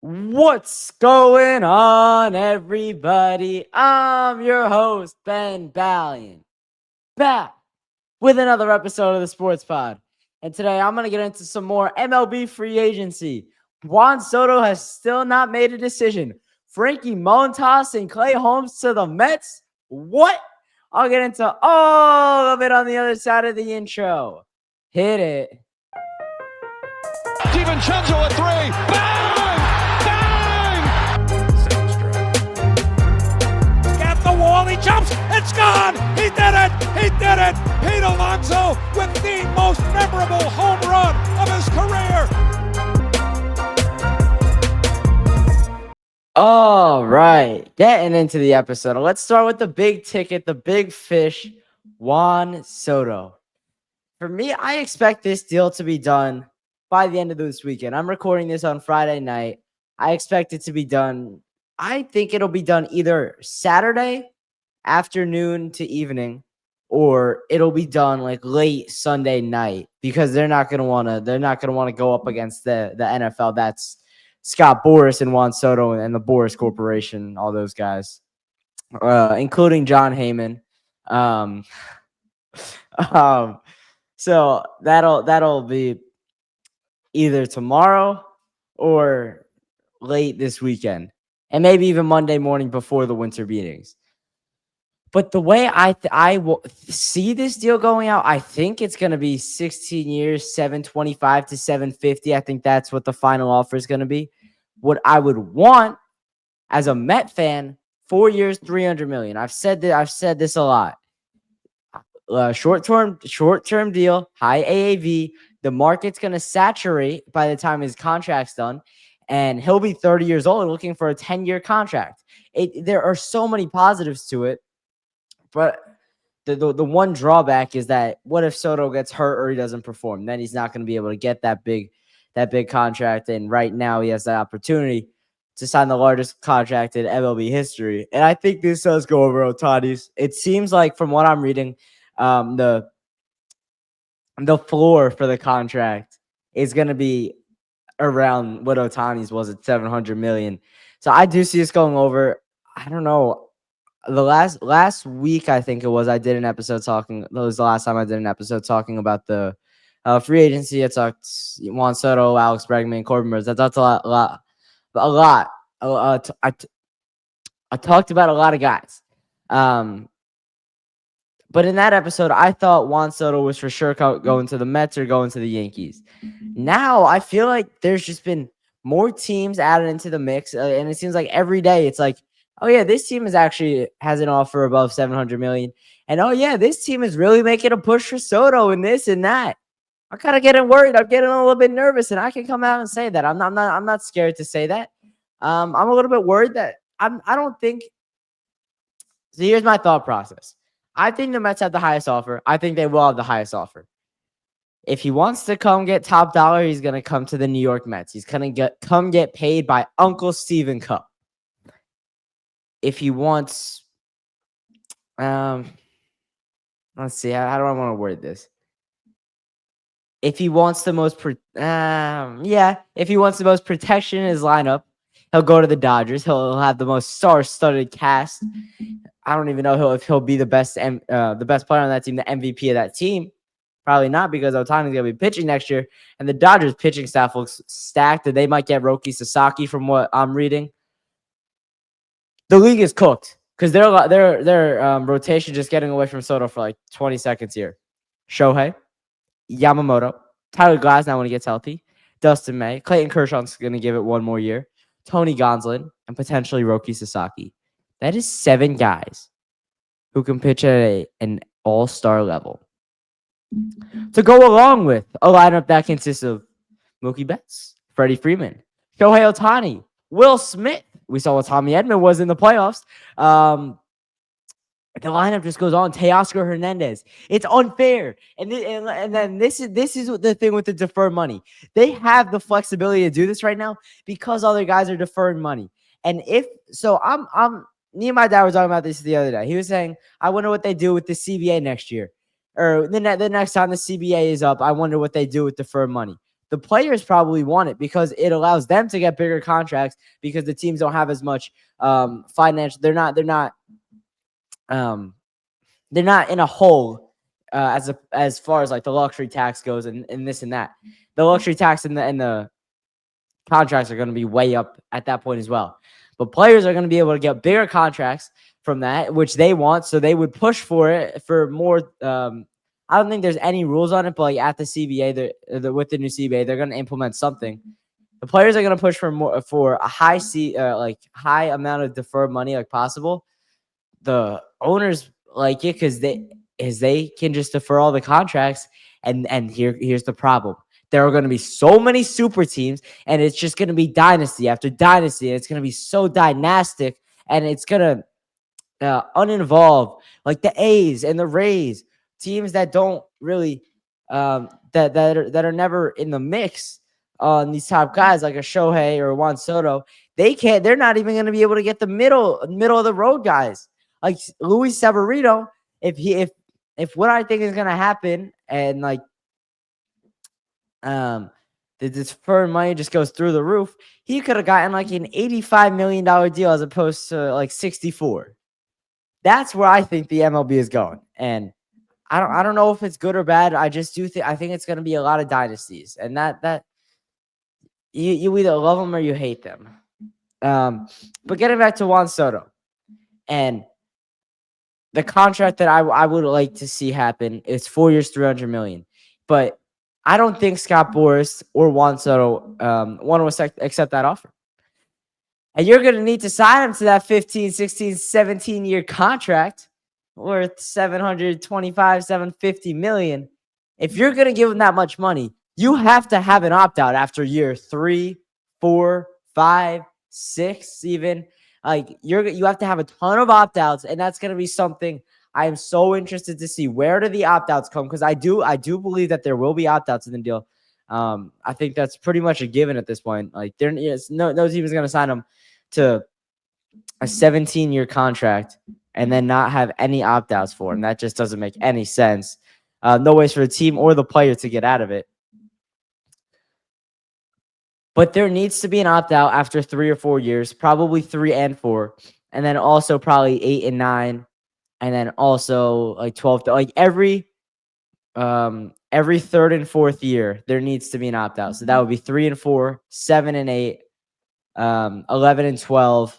What's going on, everybody? I'm your host, Ben Ballion, back with another episode of the Sports Pod. And today I'm going to get into some more MLB free agency. Juan Soto has still not made a decision. Frankie Montas and Clay Holmes to the Mets? What? I'll get into all of it on the other side of the intro. Hit it. DiVincenzo at three. Bang! Bang! At the wall, he jumps. It's gone. He did it. He did it. Pete Alonso with the most memorable home run of his career. All right, getting into the episode. Let's start with the big ticket, the big fish, Juan Soto. For me, I expect this deal to be done by the end of this weekend. I'm recording this on Friday night. I expect it to be done. I think it'll be done either Saturday afternoon to evening, or it'll be done like late Sunday night, because they're not gonna want to go up against the NFL. That's Scott Boras and Juan Soto and the Boras Corporation, all those guys, including John Heyman. So that'll be either tomorrow or late this weekend, and maybe even Monday morning before the winter meetings. But the way I will see this deal going out, I think it's going to be 16 years, 725 to 750. I think that's what the final offer is going to be. What I would want as a Met fan, 4 years, 300 million. I've said this a lot. Short-term deal, high AAV. The market's going to saturate by the time his contract's done, and he'll be 30 years old and looking for a 10-year contract. There are so many positives to it, but the one drawback is that what if Soto gets hurt or he doesn't perform? Then he's not going to be able to get that big contract, and right now he has the opportunity to sign the largest contract in MLB history. And I think this does go over Ohtani's. It seems like, from what I'm reading, the floor for the contract is going to be around what Ohtani's was at $700 million. So I do see this going over. I don't know. The last week, I think it was, I did an episode talking. That was the last time I did an episode talking about the free agency. I talked Juan Soto, Alex Bregman, Corbin Burns. I talked a lot. I talked about a lot of guys. But in that episode, I thought Juan Soto was for sure going to the Mets or going to the Yankees. Now I feel like there's just been more teams added into the mix, and it seems like every day it's like, oh yeah, this team has an offer above 700 million, and oh yeah, this team is really making a push for Soto and this and that. I'm kind of getting worried. I'm getting a little bit nervous, and I can come out and say that. I'm not scared to say that. I'm a little bit worried that I don't think. So here's my thought process. I think the Mets have the highest offer. I think they will have the highest offer. If he wants to come get top dollar, he's going to come to the New York Mets. He's going to come get paid by Uncle Stephen Cup. If he wants, let's see, how do I want to word this? If he wants the most, if he wants the most protection in his lineup, he'll go to the Dodgers. He'll have the most star-studded cast. I don't even know if he'll be the best player on that team, the MVP of that team. Probably not, because Ohtani's going to be pitching next year, and the Dodgers pitching staff looks stacked, and they might get Roki Sasaki from what I'm reading. The league is cooked because their rotation just getting away from Soto for like 20 seconds here. Shohei, Yamamoto, Tyler Glasnow when he gets healthy, Dustin May, Clayton Kershaw's going to give it one more year, Tony Gonsolin, and potentially Roki Sasaki. That is 7 guys who can pitch at an all-star level. To go along with a lineup that consists of Mookie Betts, Freddie Freeman, Shohei Ohtani, Will Smith. We saw what Tommy Edman was in the playoffs. The lineup just goes on. Teoscar Hernandez. It's unfair. And then this is the thing with the deferred money. They have the flexibility to do this right now because other guys are deferring money. And me and my dad were talking about this the other day. He was saying, I wonder what they do with the CBA next year. Or the next time the CBA is up, I wonder what they do with deferred money. the players probably want it because it allows them to get bigger contracts because the teams don't have as much financial. Um, they're not in a hole as far as like the luxury tax goes and this and that. The luxury tax and the contracts are going to be way up at that point as well. But players are going to be able to get bigger contracts from that, which they want. So they would push for it for more. I don't think there's any rules on it, but like at the CBA, with the new CBA, they're going to implement something. The players are going to push for more for a high high amount of deferred money like possible. The owners like it because they can just defer all the contracts. And here's the problem. There are going to be so many super teams, and it's just going to be dynasty after dynasty. And it's going to be so dynastic, and it's going to uninvolved like the A's and the Rays, teams that don't really that are never in the mix on these top guys like a Shohei or Juan Soto. They're not even going to be able to get the middle of the road guys like Luis Severino. If what I think is going to happen and like the deferred money just goes through the roof, he could have gotten like an $85 million deal as opposed to like 64. That's where I think the MLB is going. And I don't know if it's good or bad. I just do think I think it's going to be a lot of dynasties, and that you either love them or you hate them. But getting back to Juan Soto and the contract that I would like to see happen is 4 years, $300 million. But I don't think Scott Boras or Juan Soto want to accept that offer. And you're going to need to sign him to that 15, 16, 17-year contract worth 750 million. If you're going to give him that much money, you have to have an opt-out after year 3, 4, 5, 6 even. Like you have to have a ton of opt-outs, and that's going to be something I am so interested to see. Where do the opt-outs come? Because I do believe that there will be opt-outs in the deal. I think that's pretty much a given at this point. Like no team is going to sign him to a 17-year contract and then not have any opt-outs for him. That just doesn't make any sense. No ways for the team or the player to get out of it. But there needs to be an opt-out after 3 or 4 years, probably 3 and 4, and then also probably 8 and 9, and then also like 12. Like every third and fourth year, there needs to be an opt-out. So that would be 3 and 4, 7 and 8, 11 and 12,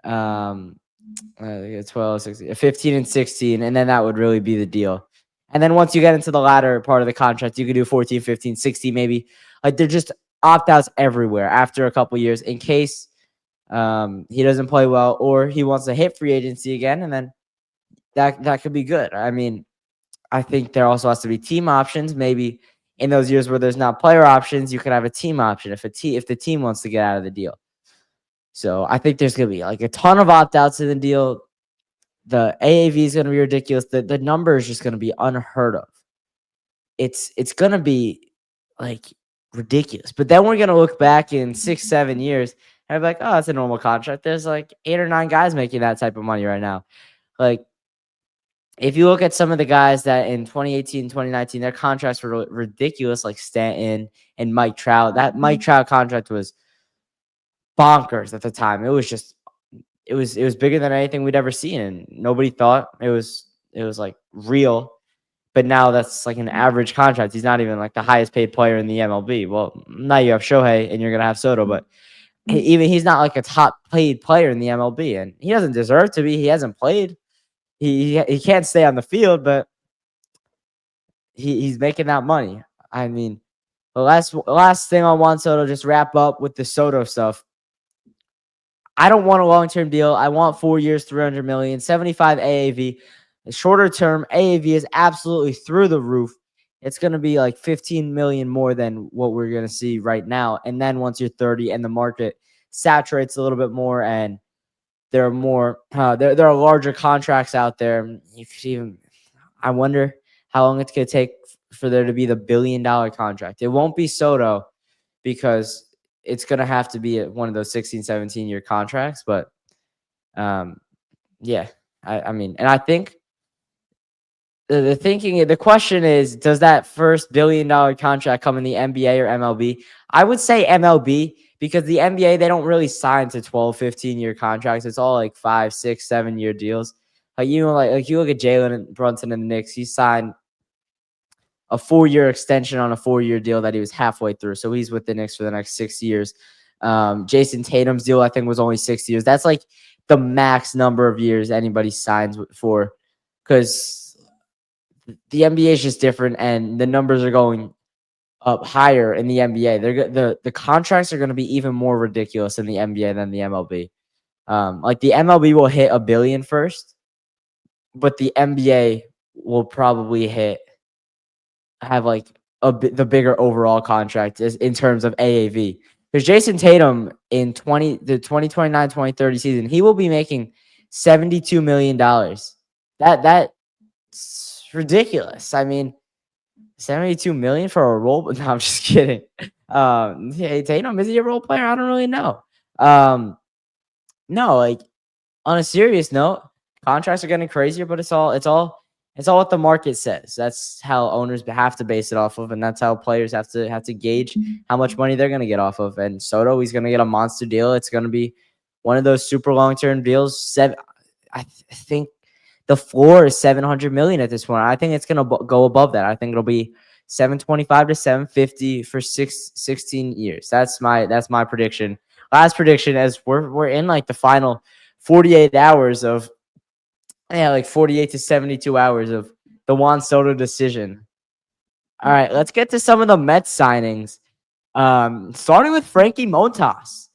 12, 16, 15 and 16, and then that would really be the deal. And then once you get into the latter part of the contract, you could do 14, 15, 16 maybe. Like they're just opt-outs everywhere after a couple years in case he doesn't play well or he wants to hit free agency again, and then that could be good. I mean, I think there also has to be team options. Maybe in those years where there's not player options, you could have a team option if the team wants to get out of the deal. So I think there's going to be like a ton of opt-outs in the deal. The AAV is going to be ridiculous. The number is just going to be unheard of. It's going to be like ridiculous. But then we're going to look back in 6, 7 years and be like, oh, that's a normal contract. There's like 8 or 9 guys making that type of money right now. Like if you look at some of the guys that in 2018, 2019, their contracts were ridiculous, like Stanton and Mike Trout. That Mike Trout contract was bonkers at the time. It was bigger than anything we'd ever seen, and nobody thought it was like real. But now that's like an average contract. He's not even like the highest paid player in the MLB. Well, now you have Shohei and you're gonna have Soto, but even he's not like a top paid player in the MLB, and he doesn't deserve to be. He hasn't played. He can't stay on the field, but he's making that money. I mean, the last thing on Juan Soto, just wrap up with the Soto stuff. I don't want a long-term deal. I want 4 years, 300 million, 75 AAV. The shorter term AAV is absolutely through the roof. It's going to be like 15 million more than what we're going to see right now. And then once you're 30 and the market saturates a little bit more and there are more, there are larger contracts out there. You could even, I wonder how long it's going to take for there to be the $1 billion contract. It won't be Soto because it's going to have to be one of those 16, 17-year contracts. But, yeah, I mean, and I think the question is, does that first $1 billion contract come in the NBA or MLB? I would say MLB because the NBA, they don't really sign to 12, 15-year contracts. It's all like 5, 6, 7-year deals. Like you look at Jalen Brunson and the Knicks, he signed a 4-year extension on a 4-year deal that he was halfway through. So he's with the Knicks for the next 6 years. Jason Tatum's deal, I think, was only 6 years. That's like the max number of years anybody signs for, because the NBA is just different and the numbers are going up higher in the NBA. The contracts are going to be even more ridiculous in the NBA than the MLB. Like the MLB will hit $1 billion first, but the NBA will probably have like the bigger overall contract is in terms of AAV. Because Jason Tatum in the 2029-2030 season, he will be making $72 million. That's ridiculous. I mean, 72 million for a role, but no, I'm just kidding. Hey, Tatum, is he a role player? I don't really know. No, like on a serious note, contracts are getting crazier, but it's all what the market says. That's how owners have to base it off of, and that's how players have to gauge how much money they're gonna get off of. And Soto, he's gonna get a monster deal. It's gonna be one of those super long-term deals. I think the floor is 700 million at this point. I think it's gonna go above that. I think it'll be 725 to 750 for 16 years. That's my prediction. Last prediction, as we're in like the final 48 hours of, like 48 to 72 hours of the Juan Soto decision. All right, let's get to some of the Mets signings. Starting with Frankie Montas.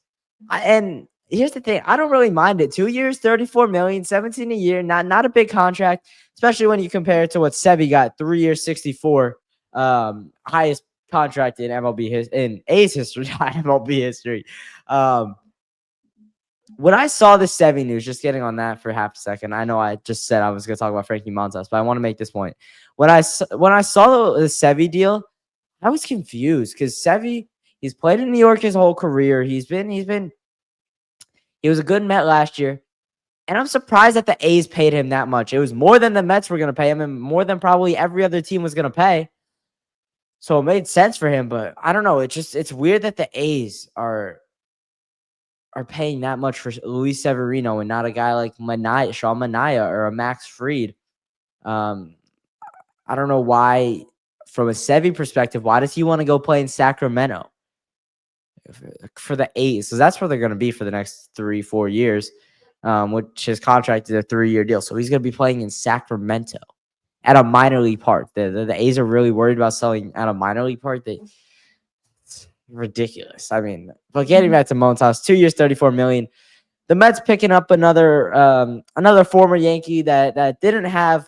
And here's the thing, I don't really mind it. 2 years, 34 million, 17 a year, not a big contract, especially when you compare it to what Sevy got, 3 years, 64, highest contract in in A's history, not MLB history. When I saw the Sevy news, just getting on that for half a second, I know I just said I was going to talk about Frankie Montas, but I want to make this point. When I saw the Sevy deal, I was confused because Sevy, he's played in New York his whole career. He was a good Met last year. And I'm surprised that the A's paid him that much. It was more than the Mets were going to pay him and more than probably every other team was going to pay. So it made sense for him, but I don't know. It's weird that the A's are paying that much for Luis Severino and not a guy like Sean Manaea or a Max Fried. I don't know why, from a Sevy perspective, why does he want to go play in Sacramento for the A's? Because that's where they're going to be for the next 3-4 years, which his contract is a 3-year deal. So he's going to be playing in Sacramento at a minor league park. The A's are really worried about selling at a minor league park. It's ridiculous. I mean, but getting back to Montas, 2 years, 34 million. The Mets picking up another former Yankee that didn't have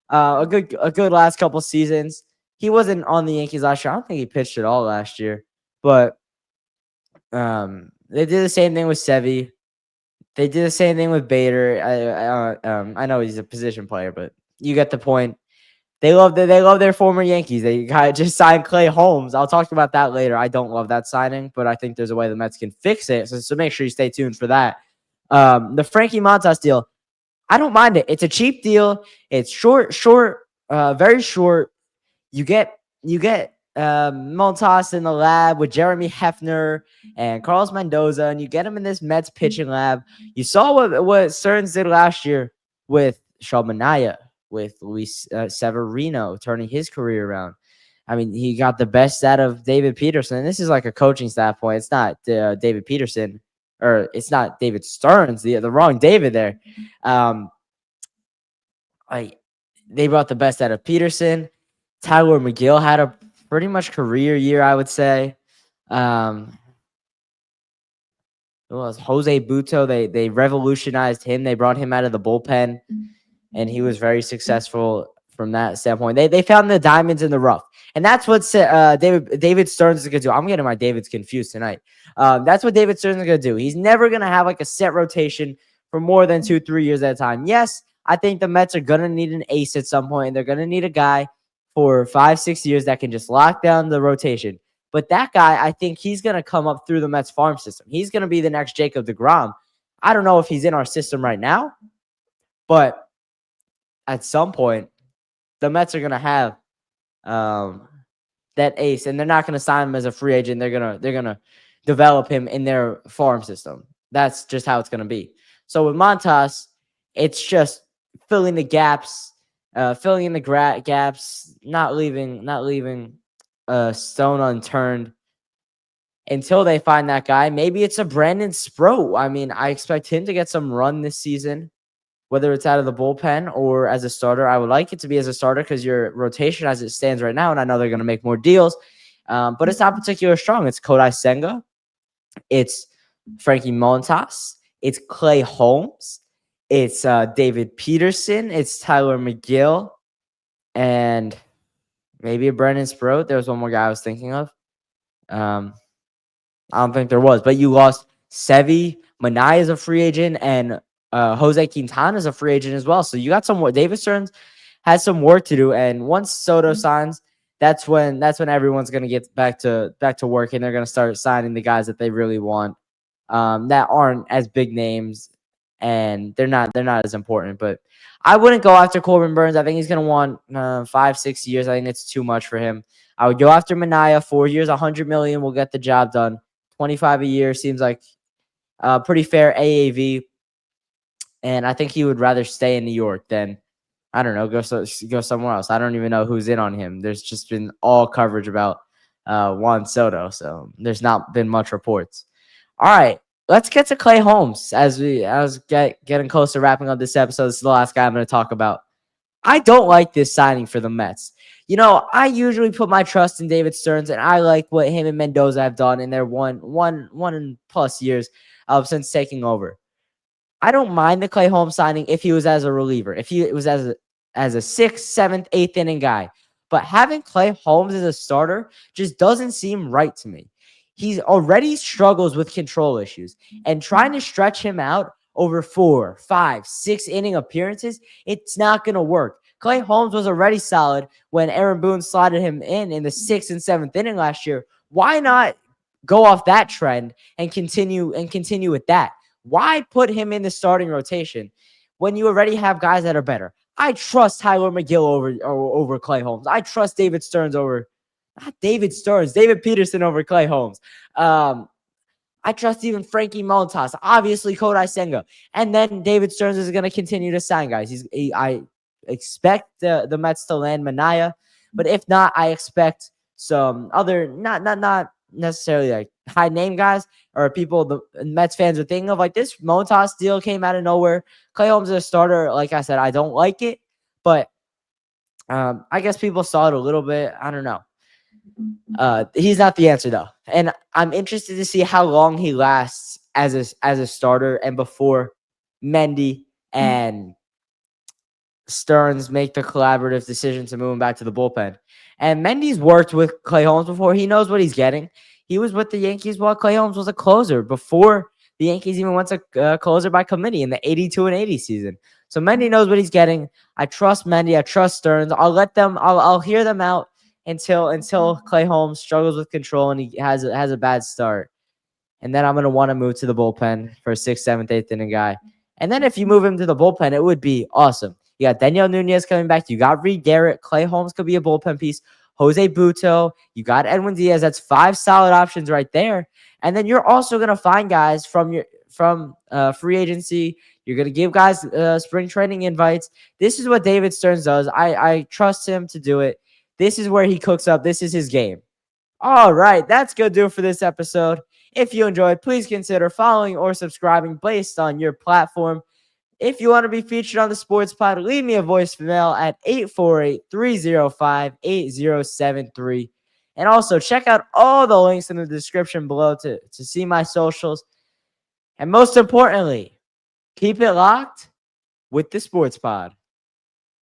a good last couple seasons. He wasn't on the Yankees last year. I don't think he pitched at all last year. But they did the same thing with Sevy. They did the same thing with Bader. I know he's a position player, but you get the point. They love their former Yankees. They just signed Clay Holmes. I'll talk about that later. I don't love that signing, but I think there's a way the Mets can fix it. So make sure you stay tuned for that. The Frankie Montas deal, I don't mind it. It's a cheap deal. It's short, very short. You get Montas in the lab with Jeremy Hefner and Carlos Mendoza, and you get him in this Mets pitching lab. You saw what Stearns did last year with Sean Manaea, with Luis Severino turning his career around. I mean, he got the best out of David Peterson. And this is like a coaching staff point. It's not David Peterson, or it's not David Stearns, the wrong David there. They brought the best out of Peterson. Tyler McGill had a pretty much career year, I would say. It was Jose Buto. They revolutionized him. They brought him out of the bullpen, and he was very successful from that standpoint. They found the diamonds in the rough, and that's what David Stearns is going to do. I'm getting my Davids confused tonight. That's what David Stearns is going to do. He's never going to have like a set rotation for more than 2-3 years at a time. Yes, I think the Mets are going to need an ace at some point, and they're going to need a guy for 5-6 years that can just lock down the rotation. But that guy, I think he's going to come up through the Mets farm system. He's going to be the next Jacob deGrom. I don't know if he's in our system right now, but at some point, the Mets are gonna have um, that ace, and they're not gonna sign him as a free agent. They're gonna develop him in their farm system. That's just how it's gonna be. So with Montas, it's just filling the gaps, filling in the gaps, not leaving a stone unturned until they find that guy. Maybe it's a Brandon Sproat. I mean, I expect him to get some run this season, whether it's out of the bullpen or as a starter. I would like it to be as a starter because your rotation as it stands right now, and I know they're going to make more deals, but it's not particularly strong. It's Kodai Senga. It's Frankie Montas. It's Clay Holmes. It's David Peterson. It's Tyler McGill. And maybe a Brandon Sproat. There was one more guy I was thinking of. Um, I don't think there was, but you lost Sevi, Manai is a free agent, and Jose Quintana is a free agent as well. So you got some more. David Stearns has some work to do, and once Soto signs, that's when everyone's gonna get back to work, and they're gonna start signing the guys that they really want, that aren't as big names, and they're not as important. But I wouldn't go after Corbin Burns. I think he's gonna want 5-6 years. I think it's too much for him. I would go after Manaya. 4 years, $100 million will get the job done. 25 a year seems like pretty fair AAV, and I think he would rather stay in New York than, I don't know, go somewhere else. I don't even know who's in on him. There's just been all coverage about Juan Soto, so there's not been much reports. All right, let's get to Clay Holmes as getting close to wrapping up this episode. This is the last guy I'm going to talk about. I don't like this signing for the Mets. You know, I usually put my trust in David Stearns, and I like what him and Mendoza have done in their one and plus years since taking over. I don't mind the Clay Holmes signing if he was as a reliever, if he was as a sixth, seventh, eighth inning guy. But having Clay Holmes as a starter just doesn't seem right to me. He's already struggles with control issues, and trying to stretch him out over 4, 5, 6 inning appearances, it's not going to work. Clay Holmes was already solid when Aaron Boone slotted him in the 6th and 7th inning last year. Why not go off that trend and continue with that? Why put him in the starting rotation when you already have guys that are better? I trust Tyler McGill over Clay Holmes. I trust David Stearns over, not David Stearns, David Peterson over Clay Holmes. I trust even Frankie Montas, obviously Kodai Senga, and then David Stearns is going to continue to sign guys. I expect the Mets to land Manaya, but if not, I expect some other not necessarily like high name guys or people the Mets fans are thinking of. Like this Montas deal came out of nowhere. Clay Holmes is a starter. Like I said, I don't like it, but I guess people saw it a little bit. I don't know. He's not the answer though, and I'm interested to see how long he lasts as a starter and before Mendy and Stearns make the collaborative decision to move him back to the bullpen. And Mendy's worked with Clay Holmes before. He knows what he's getting. He was with the Yankees while Clay Holmes was a closer before the Yankees even went to closer by committee in the 82 and 80 season. So Mendy knows what he's getting. I trust Mendy. I trust Stearns. I'll hear them out until Clay Holmes struggles with control and he has a bad start. And then I'm going to want to move to the bullpen for a 6th, 7th, 8th inning guy. And then if you move him to the bullpen, it would be awesome. You got Daniel Nunez coming back. You got Reed Garrett. Clay Holmes could be a bullpen piece. Jose Buto. You got Edwin Diaz. That's 5 solid options right there. And then you're also going to find guys from free agency. You're going to give guys spring training invites. This is what David Stearns does. I trust him to do it. This is where he cooks up. This is his game. All right, that's going to do it for this episode. If you enjoyed, please consider following or subscribing based on your platform. If you want to be featured on the Sports Pod, leave me a voicemail at 848-305-8073. And also check out all the links in the description below to see my socials. And most importantly, keep it locked with the Sports Pod.